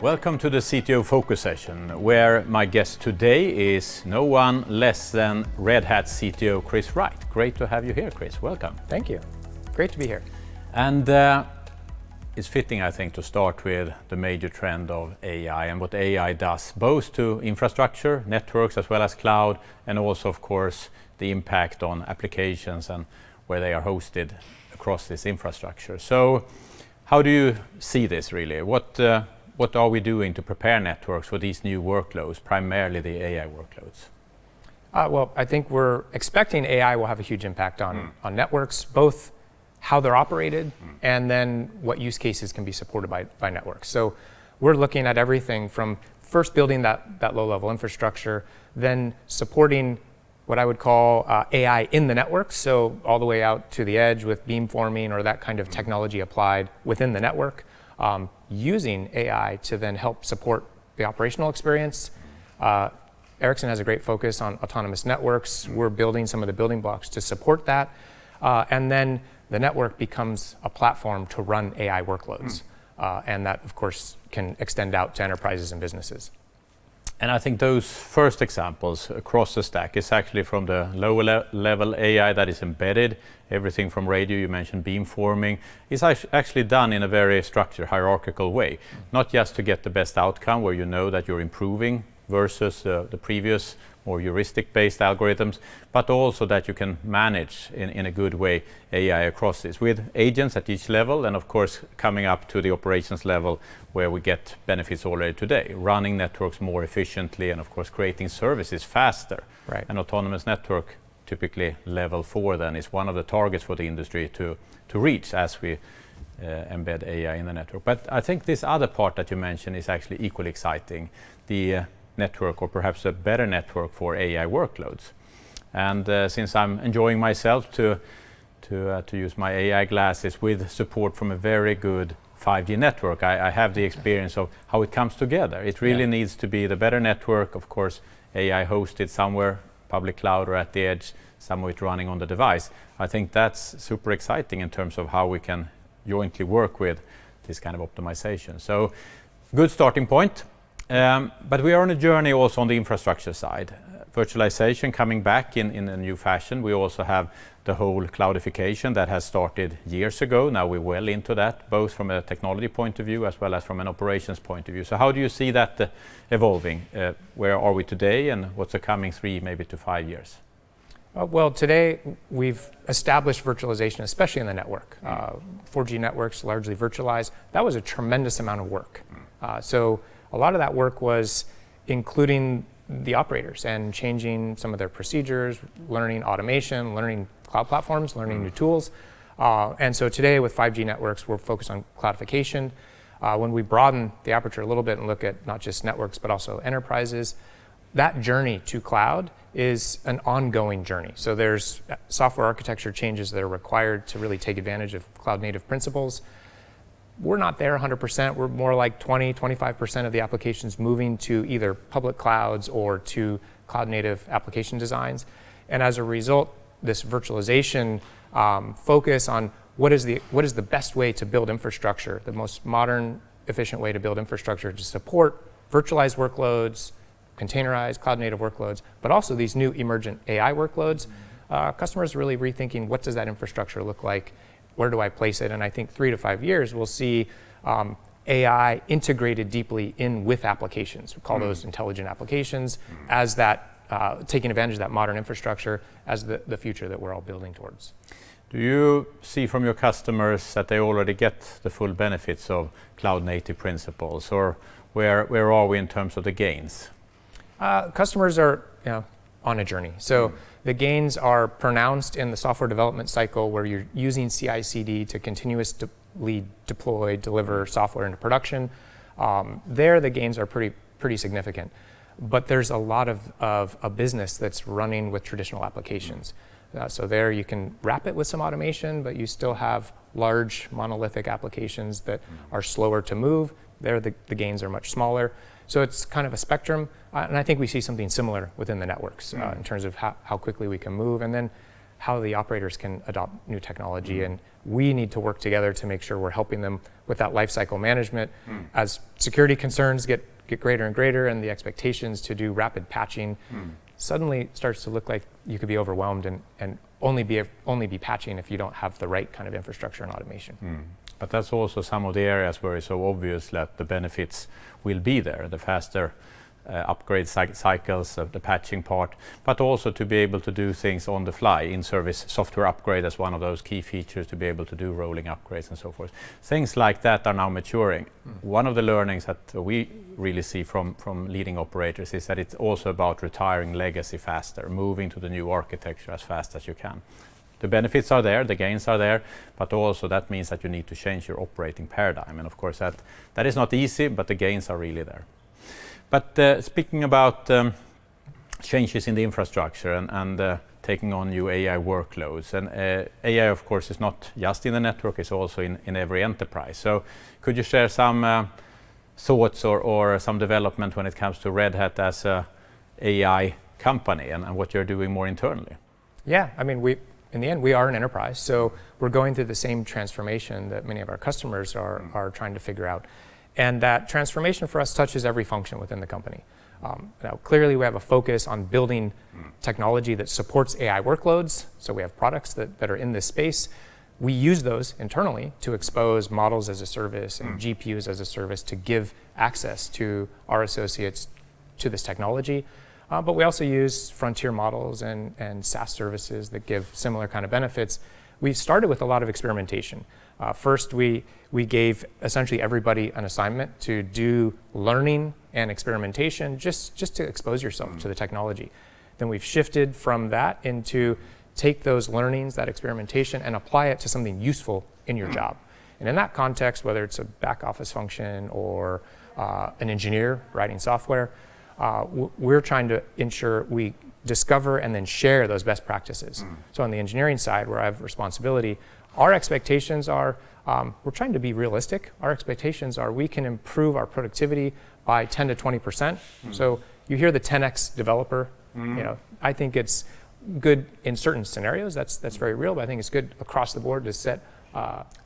Welcome to the CTO Focus Session, where my guest today is no one less than Red Hat CTO Chris Wright. Great to have you here, Chris. Welcome. Thank you. Great to be here. And it's fitting, I think, to start with the major trend of AI and what AI does, both to infrastructure, networks, as well as cloud, and also, of course, the impact on applications and where they are hosted across this infrastructure. So how do you see this, really? What are we doing to prepare networks for these new workloads, primarily the AI workloads? Well, I think we're expecting AI will have a huge impact on networks, both how they're operated and then what use cases can be supported by networks. So we're looking at everything from first building that low-level infrastructure, then supporting what I would call AI in the network, so all the way out to the edge with beamforming or that kind of technology applied within the network. Using AI to then help support the operational experience. Ericsson has a great focus on autonomous networks. We're building some of the building blocks to support that. And then the network becomes a platform to run AI workloads. And that, of course, can extend out to enterprises and businesses. And I think those first examples across the stack is actually from the lower level AI that is embedded. Everything from radio, you mentioned beamforming, is actually done in a very structured, hierarchical way. Not just to get the best outcome where you know that you're improving versus the previous more heuristic-based algorithms, but also that you can manage in a good way AI across this with agents at each level, and of course coming up to the operations level where we get benefits already today, running networks more efficiently and of course creating services faster. Right. An autonomous network, typically level 4 then, is one of the targets for the industry to reach as we embed AI in the network. But I think this other part that you mentioned is actually equally exciting, the network, or perhaps a better network for AI workloads. And since I'm enjoying myself to use my AI glasses with support from a very good 5G network, I have the experience of how it comes together. It really needs to be the better network, of course, AI hosted somewhere, public cloud or at the edge, some of it running on the device. I think that's super exciting in terms of how we can jointly work with this kind of optimization. So good starting point. But we are on a journey also on the infrastructure side. Virtualization coming back in a new fashion. We also have the whole cloudification that has started years ago. Now we're well into that, both from a technology point of view as well as from an operations point of view. So how do you see that evolving? Where are we today and what's the coming 3, maybe to 5 years? Well, today we've established virtualization, especially in the network. 4G networks largely virtualized. That was a tremendous amount of work. So a lot of that work was including the operators and changing some of their procedures, learning automation, learning cloud platforms, learning new tools. And so today with 5G networks, we're focused on cloudification. When we broaden the aperture a little bit and look at not just networks, but also enterprises, that journey to cloud is an ongoing journey. So there's software architecture changes that are required to really take advantage of cloud native principles. We're not there 100%. We're more like 20, 25% of the applications moving to either public clouds or to cloud native application designs. And as a result, this virtualization focus on what is the best way to build infrastructure, the most modern, efficient way to build infrastructure to support virtualized workloads, containerized cloud native workloads, but also these new emergent AI workloads. Customers are really rethinking what does that infrastructure look like? Where do I place it? And I think 3 to 5 years, we'll see AI integrated deeply in with applications. We call those intelligent applications as that, taking advantage of that modern infrastructure as the future that we're all building towards. Do you see from your customers that they already get the full benefits of cloud native principles, or where are we in terms of the gains? Customers are on a journey. So the gains are pronounced in the software development cycle where you're using CI/CD to continuously deploy, deliver software into production. There, the gains are pretty significant. But there's a lot of a business that's running with traditional applications. So there you can wrap it with some automation, but you still have large monolithic applications that are slower to move. There, the gains are much smaller. So it's kind of a spectrum. And I think we see something similar within the networks in terms of how quickly we can move. And then how the operators can adopt new technology. And we need to work together to make sure we're helping them with that lifecycle management. As security concerns get greater and greater, and the expectations to do rapid patching suddenly starts to look like you could be overwhelmed and only be patching if you don't have the right kind of infrastructure and automation. But that's also some of the areas where it's so obvious that the benefits will be there, the faster upgrade cycles, the patching part, but also to be able to do things on the fly, in-service software upgrade as one of those key features, to be able to do rolling upgrades and so forth. Things like that are now maturing. One of the learnings that we really see from leading operators is that it's also about retiring legacy faster, moving to the new architecture as fast as you can. The benefits are there, the gains are there, but also that means that you need to change your operating paradigm. And of course that is not easy, but the gains are really there. But speaking about changes in the infrastructure and taking on new AI workloads, and AI of course is not just in the network, it's also in every enterprise. So could you share some thoughts or some development when it comes to Red Hat as a AI company and what you're doing more internally? Yeah, I mean, in the end, we are an enterprise, so we're going through the same transformation that many of our customers are trying to figure out. And that transformation for us touches every function within the company. Now, clearly, we have a focus on building technology that supports AI workloads, so we have products that are in this space. We use those internally to expose models as a service and GPUs as a service to give access to our associates to this technology. But we also use frontier models and SaaS services that give similar kind of benefits. We started with a lot of experimentation. First, we gave essentially everybody an assignment to do learning and experimentation just to expose yourself to the technology. Then we've shifted from that into take those learnings, that experimentation, and apply it to something useful in your job. And in that context, whether it's a back office function or an engineer writing software, we're trying to ensure we discover and then share those best practices. So on the engineering side, where I have responsibility, our expectations are, we're trying to be realistic. Our expectations are we can improve our productivity by 10 to 20%. So you hear the 10x developer, I think it's good in certain scenarios, that's very real, but I think it's good across the board to set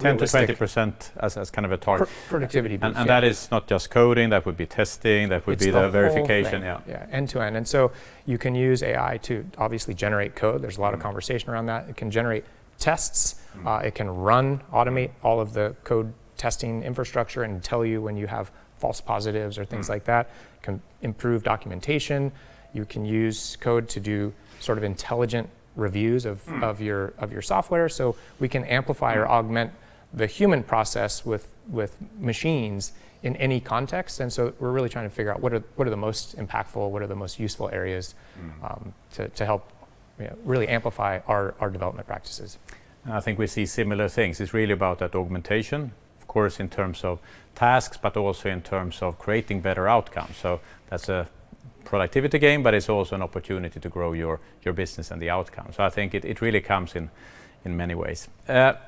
10 to 20% as kind of a target. Productivity boost. And that is not just coding, that would be testing, that would be the verification. Yeah, end to end. And so you can use AI to obviously generate code. There's a lot of conversation around that. It can generate tests. It can automate all of the code testing infrastructure and tell you when you have false positives or things like that. It can improve documentation. You can use code to do sort of intelligent reviews of your software, so we can amplify or augment the human process with machines in any context. And so we're really trying to figure out what are the most impactful, what are the most useful areas to help really amplify our development practices. And I think we see similar things. It's really about that augmentation, of course, in terms of tasks, but also in terms of creating better outcomes. So that's a productivity game, but it's also an opportunity to grow your business and the outcome. So I think it really comes in many ways.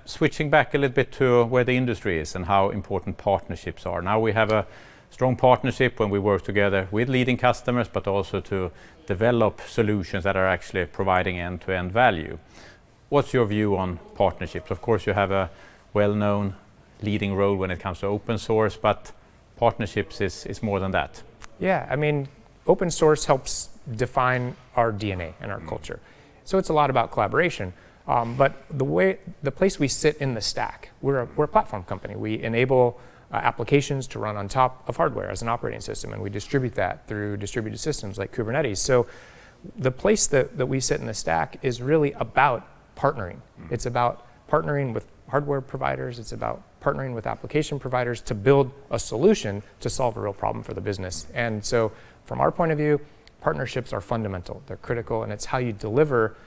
Switching back a little bit to where the industry is and how important partnerships are. Now we have a strong partnership when we work together with leading customers, but also to develop solutions that are actually providing end-to-end value. What's your view on partnerships? Of course, you have a well-known leading role when it comes to open source, but partnerships is more than that. Yeah, I mean, open source helps define our DNA and our culture. So it's a lot about collaboration. But the place we sit in the stack, we're a platform company. We enable applications to run on top of hardware as an operating system, and we distribute that through distributed systems like Kubernetes. So the place that we sit in the stack is really about partnering. It's about partnering with hardware providers. It's about partnering with application providers to build a solution to solve a real problem for the business. And so from our point of view, partnerships are fundamental. They're critical, and it's how you deliver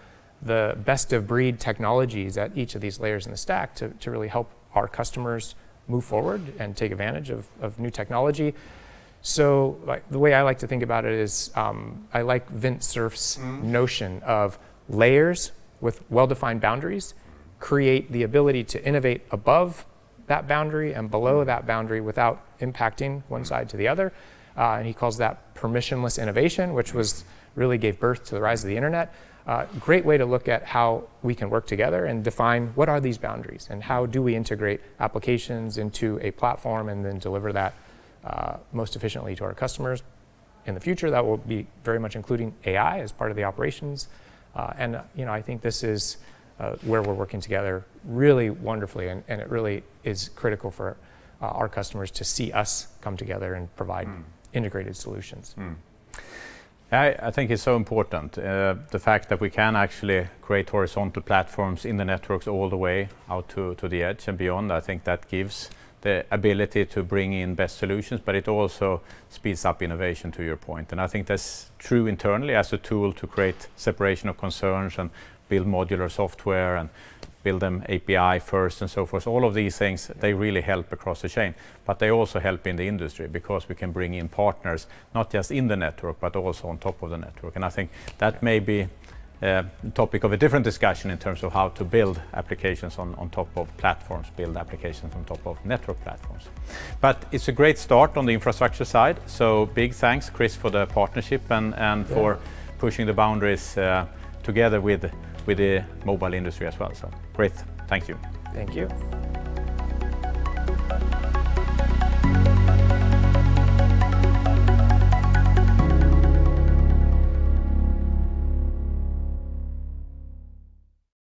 the best of breed technologies at each of these layers in the stack to really help our customers move forward and take advantage of new technology. So the way I like to think about it is I like Vint Cerf's notion of layers with well-defined boundaries create the ability to innovate above that boundary and below that boundary without impacting one side to the other. And he calls that permissionless innovation, which really gave birth to the rise of the internet. great way to look at how we can work together and define what are these boundaries and how do we integrate applications into a platform and then deliver that most efficiently to our customers. In the future, that will be very much including AI as part of the operations. And I think this is where we're working together really wonderfully, and it really is critical for our customers to see us come together and provide integrated solutions. I think it's so important, the fact that we can actually create horizontal platforms in the networks all the way out to the edge and beyond. I think that gives the ability to bring in best solutions, but it also speeds up innovation, to your point. And I think that's true internally as a tool to create separation of concerns and build modular software and build them API first and so forth. All of these things, they really help across the chain, but they also help in the industry because we can bring in partners, not just in the network, but also on top of the network. And I think that may be a topic of a different discussion in terms of how to build applications on top of platforms, build applications on top of network platforms. But it's a great start on the infrastructure side. So big thanks, Chris, for the partnership and for pushing the boundaries together with the mobile industry as well. So great, thank you. Thank you.